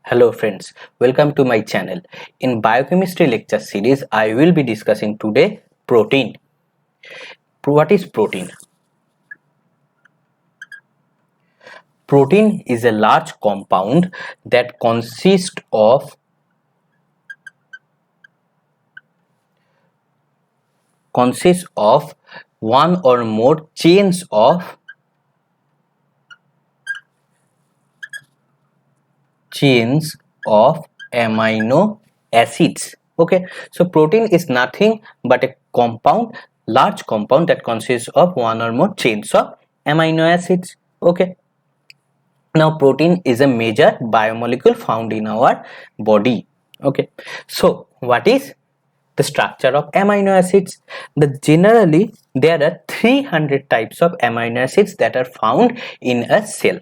Hello friends, welcome to my channel. In biochemistry lecture series, I will be discussing today protein. What is protein? Protein is a large compound that consists of one or more chains of amino acids. Okay, so protein is nothing but a large compound that consists of one or more chains of amino acids. Okay, now protein is a major biomolecule found in our body. Okay, so what is the structure of amino acids? Generally there are 300 types of amino acids that are found in a cell.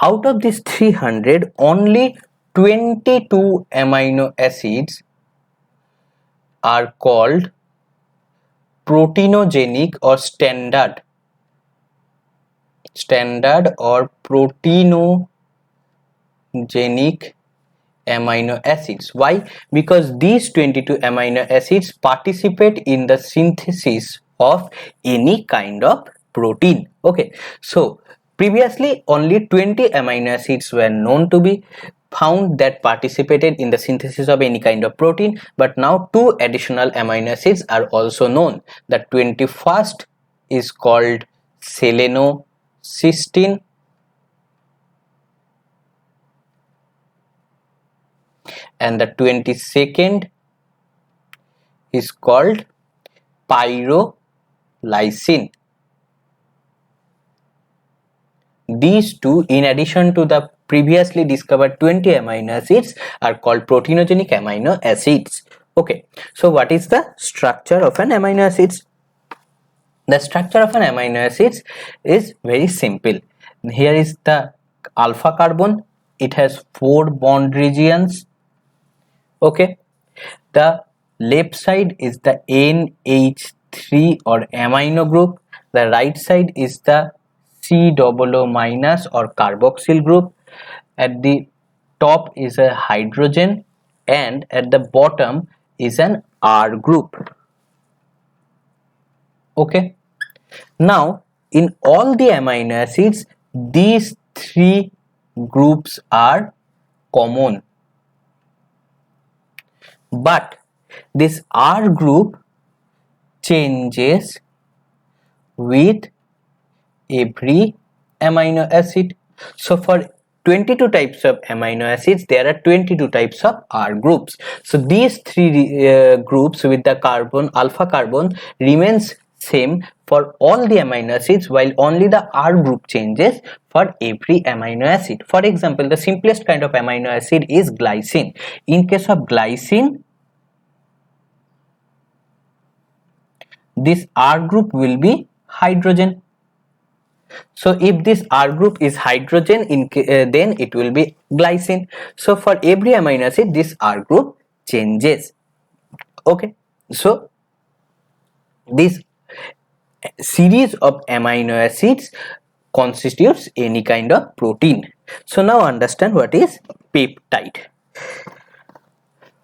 Out of these 300, only 22 amino acids are called proteinogenic or standard or proteinogenic amino acids. Why? Because these 22 amino acids participate in the synthesis of any kind of protein. Okay, so previously only 20 amino acids were known to be found that participated in the synthesis of any kind of protein, but now two additional amino acids are also known. The 21st is called selenocysteine and the 22nd is called pyrrolysine. These two, in addition to the previously discovered 20 amino acids, are called proteinogenic amino acids. Okay, so what is the structure of an amino acids? The structure of an amino acids is very simple. Here is the alpha carbon. It has 4 bond regions. Okay, the left side is the NH3 or amino group. The right side is the COO minus or carboxyl group. At the top is a hydrogen and at the bottom is an R group. Okay, now in all the amino acids, these 3 groups are common, but this R group changes with every amino acid. So for 22 types of amino acids, there are 22 types of R groups. So these 3 groups with the alpha carbon remains same for all the amino acids, while only the R group changes for every amino acid. For example, the simplest kind of amino acid is glycine. In case of glycine, this R group will be hydrogen. So if this R group is hydrogen, then it will be glycine. So for every amino acid, this R group changes. Okay, so this series of amino acids constitutes any kind of protein. So now understand what is peptide.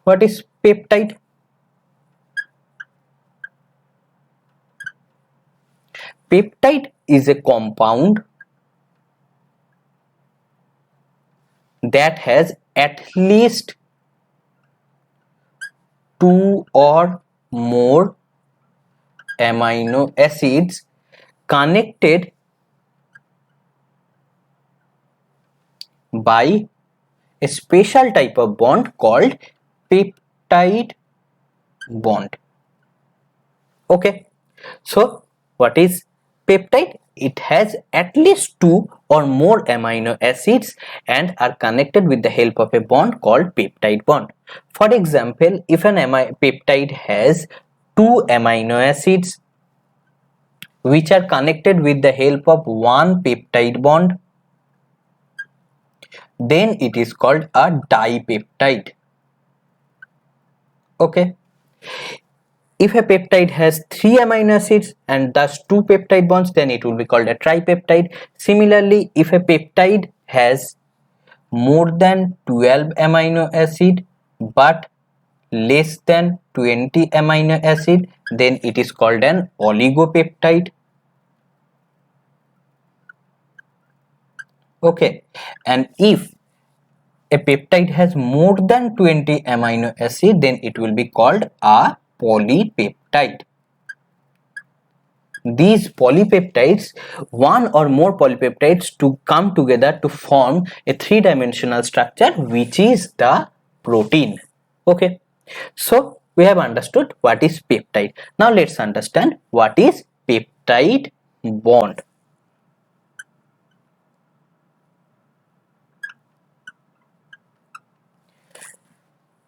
What is peptide? Peptide is a compound that has at least 2 or more amino acids connected by a special type of bond called peptide bond. Okay, so what is peptide? It has at least 2 or more amino acids and are connected with the help of a bond called peptide bond. For example, if an peptide has 2 amino acids which are connected with the help of one peptide bond, then it is called a dipeptide. Okay, if a peptide has 3 amino acids and thus 2 peptide bonds, then it will be called a tripeptide. Similarly, if a peptide has more than 12 amino acid but less than 20 amino acid, then it is called an oligopeptide. Okay, and if a peptide has more than 20 amino acid, then it will be called a polypeptide. These polypeptides, one or more polypeptides to come together to form a three-dimensional structure, which is the protein. Okay, so we have understood what is peptide. Now let's understand what is peptide bond.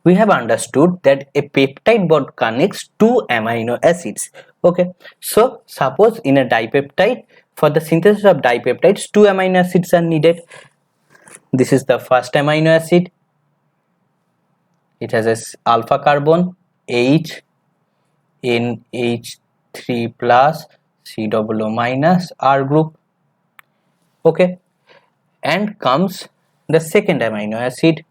We have understood that a peptide bond connects two amino acids. Okay, so suppose in a dipeptide, for the synthesis of dipeptides, two amino acids are needed. This is the first amino acid. It has a alpha carbon, H, NH3 plus, COO minus, R group. Okay, and comes the second amino acid.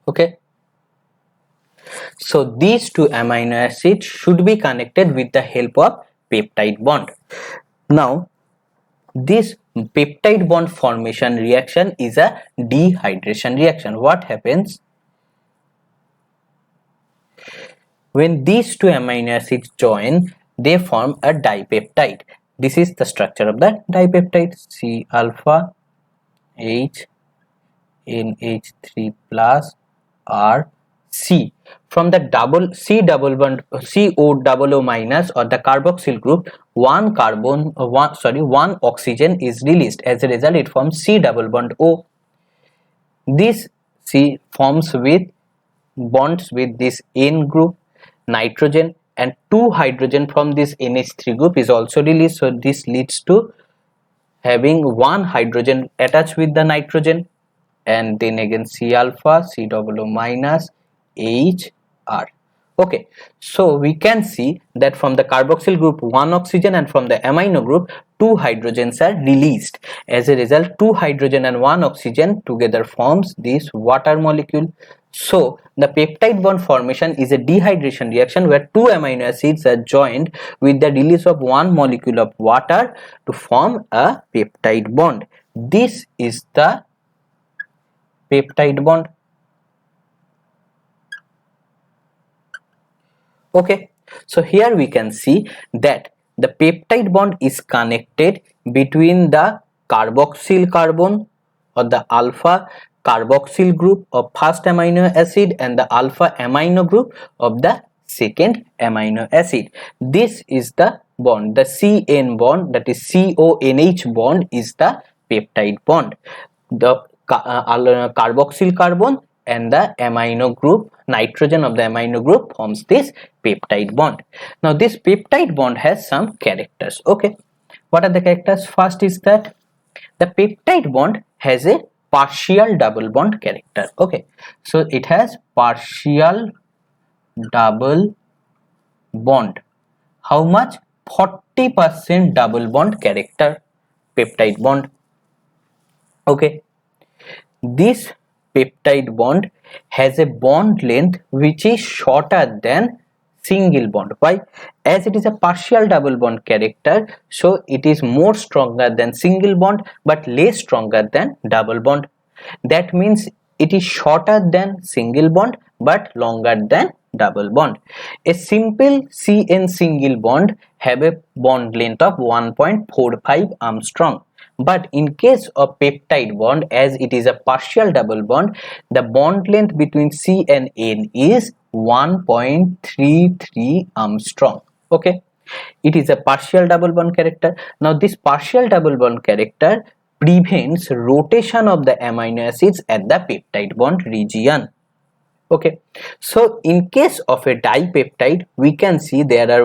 Okay, so these two amino acids should be connected with the help of peptide bond. Now this peptide bond formation reaction is a dehydration reaction. What happens when these two amino acids join? They form a dipeptide. This is the structure of the dipeptide: C alpha, H, NH3 plus, R, C. From the double C double bond COO minus or the carboxyl group, one oxygen is released. As a result, it forms C double bond O. This C forms with bonds with this N group, nitrogen, and two hydrogen from this NH3 group is also released. So this leads to having one hydrogen attached with the nitrogen, and then again C alpha, COO minus, H, R. Okay, so we can see that from the carboxyl group one oxygen and from the amino group two hydrogens are released. As a result, two hydrogen and one oxygen together forms this water molecule. So the peptide bond formation is a dehydration reaction where two amino acids are joined with the release of one molecule of water to form a peptide bond. This is the peptide bond. Okay, so here we can see that the peptide bond is connected between the carboxyl carbon or the alpha carboxyl group of first amino acid and the alpha amino group of the second amino acid. This is the bond. The CN bond, that is CONH bond, is the peptide bond. The carboxyl carbon and the amino group, nitrogen of the amino group, forms this peptide bond. Now this peptide bond has some characters. Okay, what are the characters? First is that the peptide bond has a partial double bond character. Okay, so it has partial double bond. How much? 40% double bond character, peptide bond. Okay, this peptide bond has a bond length which is shorter than single bond. Why? As it is a partial double bond character, so it is more stronger than single bond but less stronger than double bond. That means it is shorter than single bond but longer than double bond. A simple CN single bond have a bond length of 1.45 Armstrong. But in case of peptide bond, as it is a partial double bond, the bond length between C and N is 1.33 Armstrong. Okay, it is a partial double bond character. Now this partial double bond character prevents rotation of the amino acids at the peptide bond region. Okay, so in case of a dipeptide, we can see there are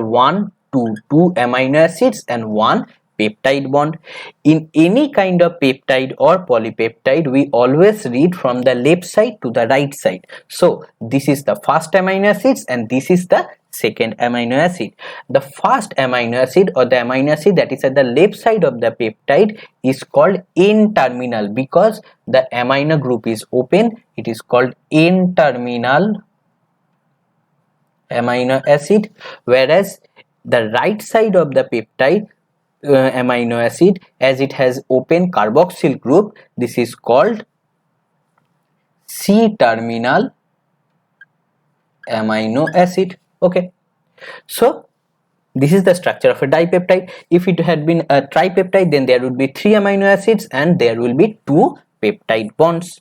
two amino acids and one peptide bond. In any kind of peptide or polypeptide, we always read from the left side to the right side. So this is the first amino acids and this is the second amino acid. The first amino acid or the amino acid that is at the left side of the peptide is called N-terminal. Because the amino group is open, it is called N-terminal amino acid, whereas the right side of the peptide amino acid, as it has open carboxyl group, this is called C-terminal amino acid. Okay, so this is the structure of a dipeptide. If it had been a tripeptide, then there would be 3 amino acids and there will be 2 peptide bonds.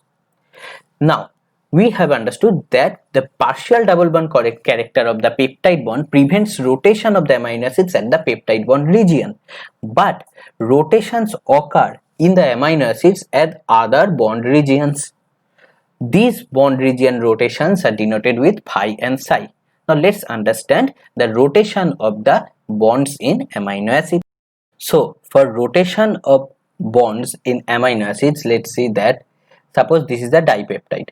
Now we have understood that the partial double bond character of the peptide bond prevents rotation of the amino acids at the peptide bond region, but rotations occur in the amino acids at other bond regions. These bond region rotations are denoted with phi and psi. Now let's understand the rotation of the bonds in amino acids. So for rotation of bonds in amino acids, let's see that suppose this is the dipeptide.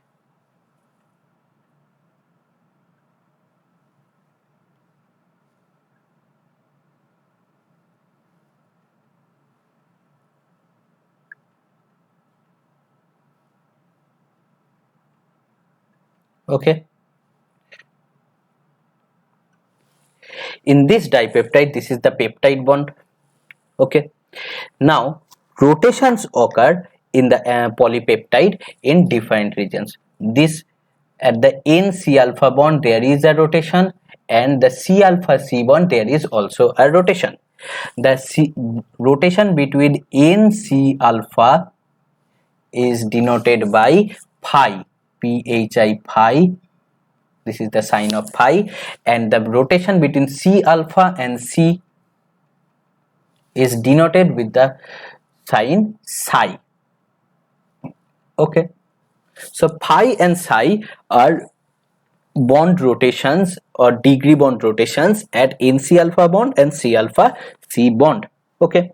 Okay, in this dipeptide, this is the peptide bond. Okay, now rotations occur in the polypeptide in different regions. This at the N C alpha bond there is a rotation, and the C alpha C bond there is also a rotation. The rotation between N C alpha is denoted by phi, phi. This is the sign of phi, and the rotation between C alpha and C is denoted with the sign psi. Okay, so phi and psi are bond rotations or degree bond rotations at NC alpha bond and C alpha C bond. Okay,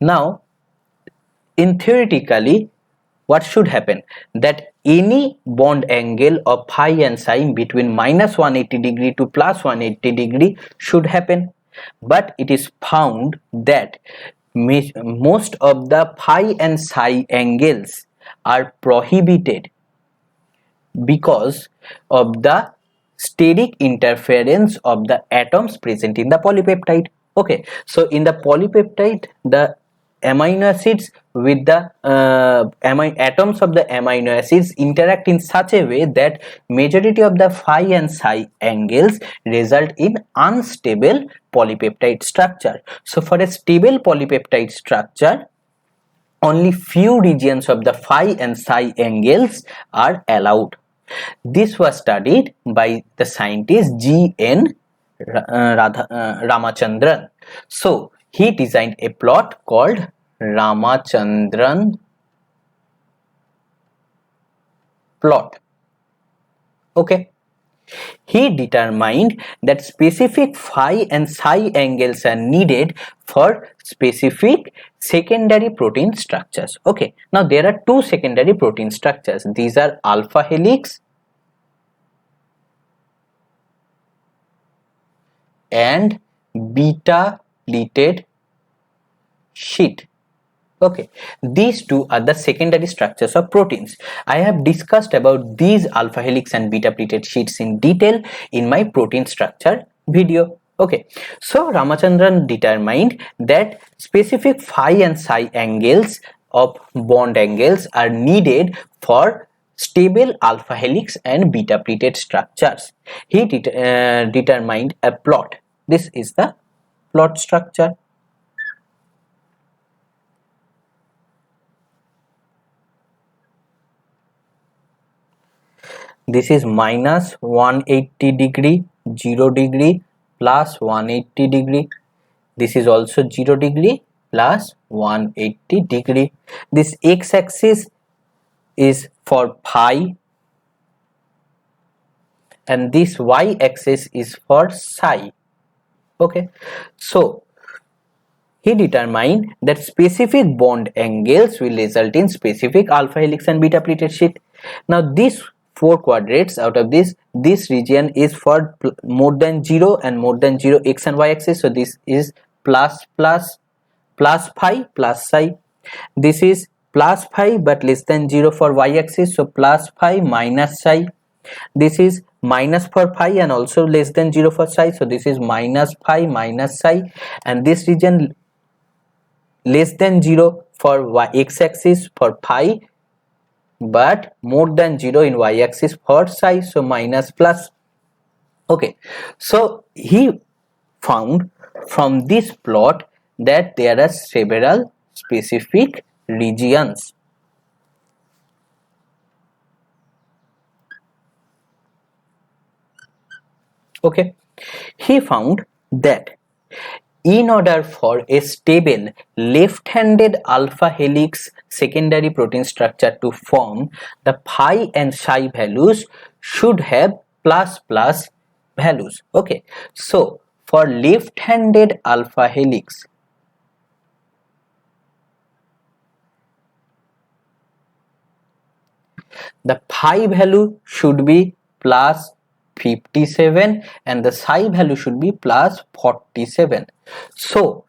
now in theoretically what should happen, that any bond angle of phi and psi between minus 180 degree to plus 180 degree should happen, but it is found that most of the phi and psi angles are prohibited because of the steric interference of the atoms present in the polypeptide. Okay, so in the polypeptide, the amino acids with the atoms of the amino acids interact in such a way that majority of the phi and psi angles result in unstable polypeptide structure. So for a stable polypeptide structure, only few regions of the phi and psi angles are allowed. This was studied by the scientist G.N. Ramachandran. So he designed a plot called Ramachandran plot. Okay, he determined that specific phi and psi angles are needed for specific secondary protein structures. Okay, now there are 2 secondary protein structures. These are alpha helix and beta pleated sheet. Okay, these 2 are the secondary structures of proteins. I have discussed about these alpha helix and beta pleated sheets in detail in my protein structure video. Okay, so Ramachandran determined that specific phi and psi angles of bond angles are needed for stable alpha helix and beta pleated structures. He determined a plot. This is the plot structure. This is minus 180 degree, 0 degree, plus 180 degree. This is also 0 degree plus 180 degree. This x-axis is for phi and this y-axis is for psi. Okay, so he determined that specific bond angles will result in specific alpha helix and beta pleated sheet. Now this 4 quadrates. Out of this region is for more than 0 and more than 0 x and y axis, so this is plus phi plus psi. This is plus phi but less than 0 for y axis, so plus phi minus psi. This is minus for phi and also less than 0 for psi, so this is minus phi minus psi. And this region less than 0 for x axis for phi but more than 0 in y axis for psi, so minus plus. Okay, so he found from this plot that there are several specific regions. Okay, he found that in order for a stable left-handed alpha helix secondary protein structure to form, the phi and psi values should have plus values. Okay, so for left-handed alpha helix, the phi value should be plus 57 and the psi value should be plus 47. So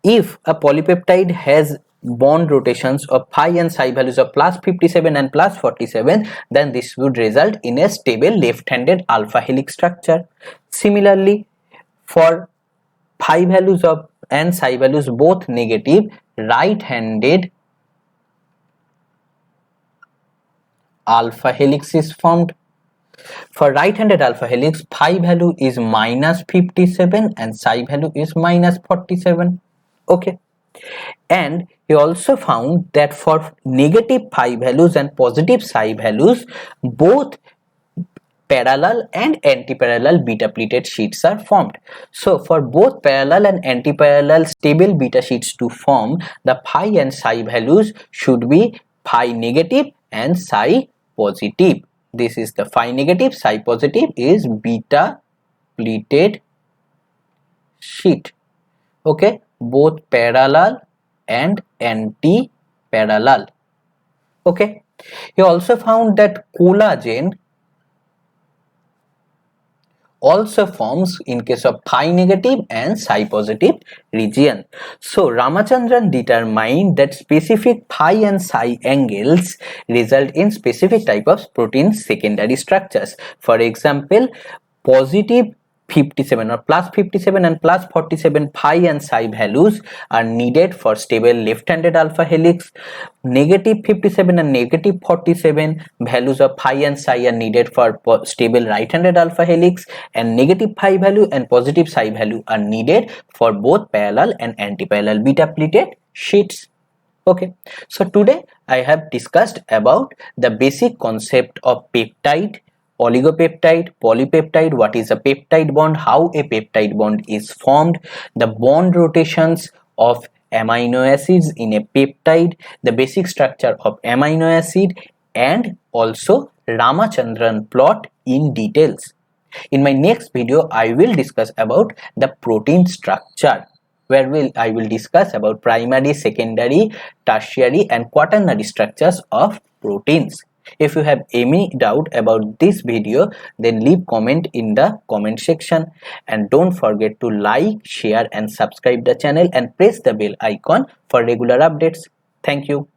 if a polypeptide has bond rotations of phi and psi values of plus 57 and plus 47, then this would result in a stable left-handed alpha helix structure. Similarly, for phi values of and psi values both negative, right-handed alpha helix is formed. For right-handed alpha helix, phi value is minus 57 and psi value is minus 47. Okay, and he also found that for negative phi values and positive psi values, both parallel and anti-parallel beta pleated sheets are formed. So for both parallel and anti-parallel stable beta sheets to form, the phi and psi values should be phi negative and psi positive. This is the phi negative, psi positive is beta pleated sheet. Okay, both parallel and anti-parallel. Okay, he also found that collagen also forms in case of phi negative and psi positive region. So Ramachandran determined that specific phi and psi angles result in specific type of protein secondary structures. For example, positive 57 or plus 57 and plus 47 phi and psi values are needed for stable left-handed alpha helix. Negative 57 and negative 47 values of phi and psi are needed for stable right-handed alpha helix, and negative phi value and positive psi value are needed for both parallel and anti-parallel beta pleated sheets. Okay, so today I have discussed about the basic concept of peptide, oligopeptide, polypeptide, what is a peptide bond, how a peptide bond is formed, the bond rotations of amino acids in a peptide, the basic structure of amino acid, and also Ramachandran plot in details. In my next video, I will discuss about the protein structure, where I will discuss about primary, secondary, tertiary and quaternary structures of proteins. If you have any doubt about this video, then leave comment in the comment section, and don't forget to like, share and subscribe the channel and press the bell icon for regular updates. Thank you.